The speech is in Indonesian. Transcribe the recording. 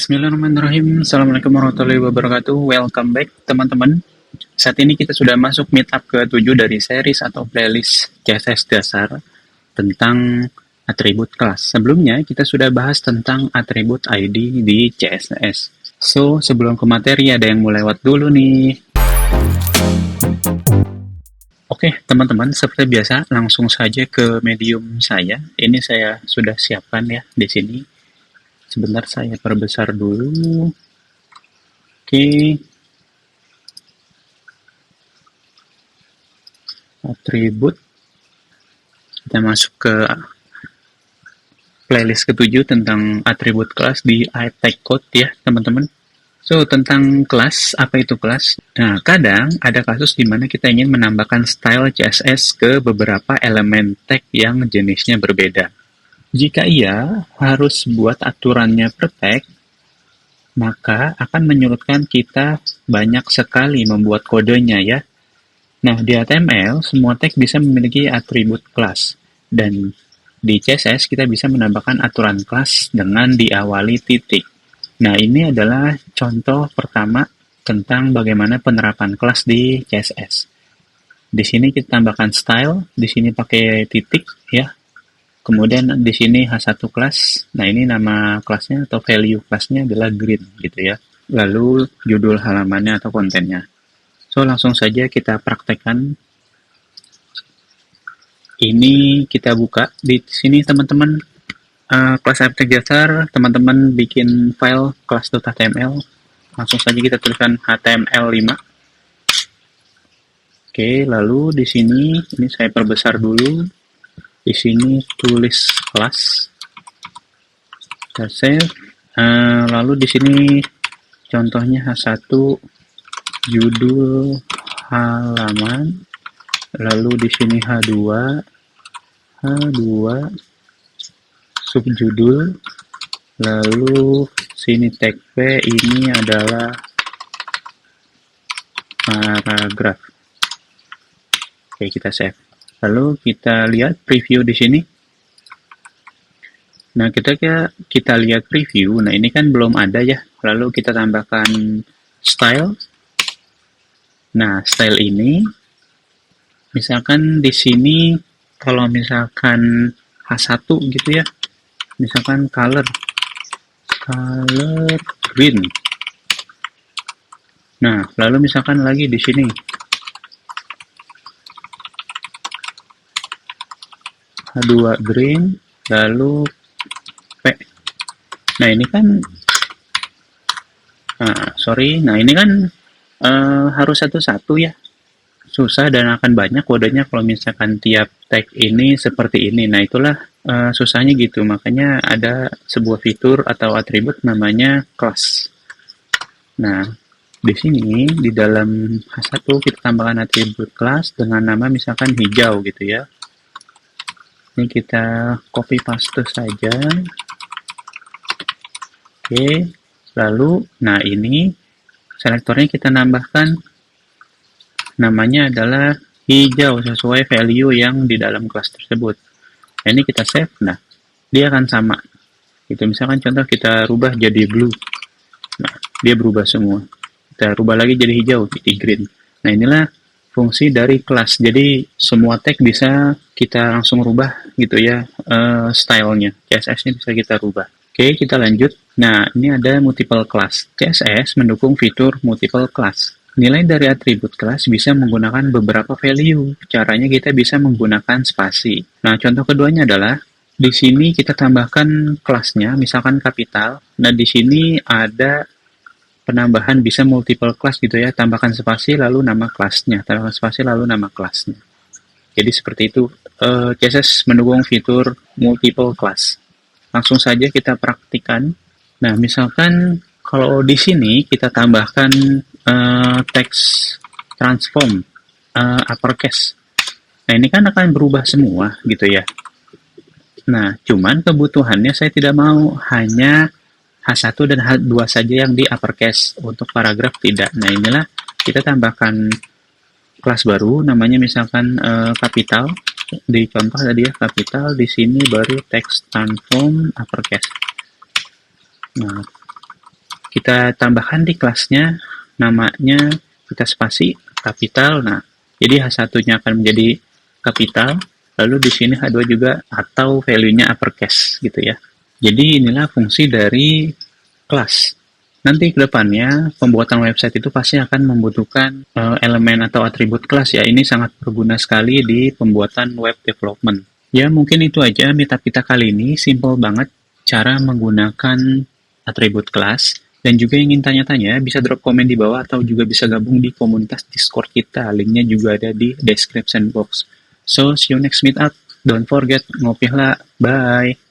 Bismillahirrahmanirrahim. Assalamualaikum warahmatullahi wabarakatuh. Welcome back teman-teman. Saat ini kita sudah masuk meetup ke-7 dari series atau playlist CSS dasar tentang atribut kelas. Sebelumnya kita sudah bahas tentang atribut ID di CSS. So, sebelum ke materi ada yang mau lewat dulu nih. Oke, teman-teman, seperti biasa langsung saja ke medium saya. Ini saya sudah siapkan ya di sini. Sebentar saya perbesar dulu. Oke. Atribut. Kita masuk ke playlist ke-7 tentang atribut kelas di iTech Code ya, teman-teman. So, tentang kelas, apa itu kelas? Nah, kadang ada kasus di mana kita ingin menambahkan style CSS ke beberapa elemen tag yang jenisnya berbeda. Jika iya, harus buat aturannya per tag, maka akan menyulitkan kita banyak sekali membuat kodenya ya. Nah, di HTML, semua tag bisa memiliki atribut kelas. Dan di CSS, kita bisa menambahkan aturan kelas dengan diawali titik. Nah, ini adalah contoh pertama tentang bagaimana penerapan kelas di CSS. Di sini kita tambahkan style, di sini pakai titik ya. Kemudian di sini H1 kelas. Nah, ini nama kelasnya atau value kelasnya adalah green gitu ya. Lalu judul halamannya atau kontennya. So, langsung saja kita praktekkan. Ini kita buka di sini teman-teman. Kelas aptek dasar, teman-teman bikin file kelas.html. Langsung saja kita tuliskan HTML5. Oke, lalu di sini ini saya perbesar dulu. Di sini tulis kelas. Kita save. Lalu di sini contohnya H1 judul halaman. Lalu di sini H2 subjudul, lalu sini tag P ini adalah paragraf. Oke, kita save. Lalu kita lihat preview di sini. Nah, kita lihat preview. Nah, ini kan belum ada ya. Lalu kita tambahkan style. Nah, style ini misalkan di sini kalau misalkan H1 gitu ya. Misalkan color green. Nah, lalu misalkan lagi di sini H2 green, lalu P. Nah, ini kan Nah, ini kan harus satu-satu ya. Susah dan akan banyak kodenya kalau misalkan tiap tag ini seperti ini. Nah, itulah susahnya gitu. Makanya ada sebuah fitur atau atribut namanya class. Nah, di sini di dalam H1 kita tambahkan atribut class dengan nama misalkan hijau gitu ya. Ini kita copy paste saja. Oke, lalu nah ini selektornya kita nambahkan namanya adalah hijau sesuai value yang di dalam kelas tersebut. Nah, ini kita save. Nah, dia akan sama. Itu misalkan contoh kita rubah jadi blue. Nah, dia berubah semua. Kita rubah lagi jadi hijau, jadi green. Nah, inilah fungsi dari kelas. Jadi semua tag bisa kita langsung rubah gitu ya, stylenya. CSS-nya bisa kita rubah. Oke, kita lanjut. Nah, ini ada multiple class. CSS mendukung fitur multiple class. Nilai dari atribut kelas bisa menggunakan beberapa value. Caranya kita bisa menggunakan spasi. Nah, contoh keduanya adalah di sini kita tambahkan kelasnya, misalkan kapital. Nah, di sini ada penambahan bisa multiple class gitu ya. Tambahkan spasi lalu nama kelasnya. Tambahkan spasi lalu nama kelasnya. Jadi seperti itu. CSS mendukung fitur multiple class. Langsung saja kita praktikan. Nah, misalkan kalau di sini kita tambahkan text transform uppercase. Nah, ini kan akan berubah semua gitu ya. Nah, cuman kebutuhannya saya tidak mau hanya H1 dan H2 saja yang di uppercase. Untuk paragraf tidak. Nah, inilah kita tambahkan kelas baru namanya misalkan kapital. Di contoh tadi ya kapital, di sini baru text transform uppercase. Nah, kita tambahkan di kelasnya, namanya kita spasi kapital. Nah, jadi H1-nya akan menjadi kapital, lalu di sini H2 juga atau value-nya uppercase gitu ya. Jadi inilah fungsi dari kelas. Nanti ke depannya pembuatan website itu pasti akan membutuhkan elemen atau atribut kelas ya. Ini sangat berguna sekali di pembuatan web development. Ya mungkin itu aja meetup kita kali ini. Simple banget cara menggunakan atribut kelas. Dan juga yang ingin tanya-tanya bisa drop komen di bawah atau juga bisa gabung di komunitas Discord kita. Linknya juga ada di description box. So see you next meetup. Don't forget ngopi lah. Bye.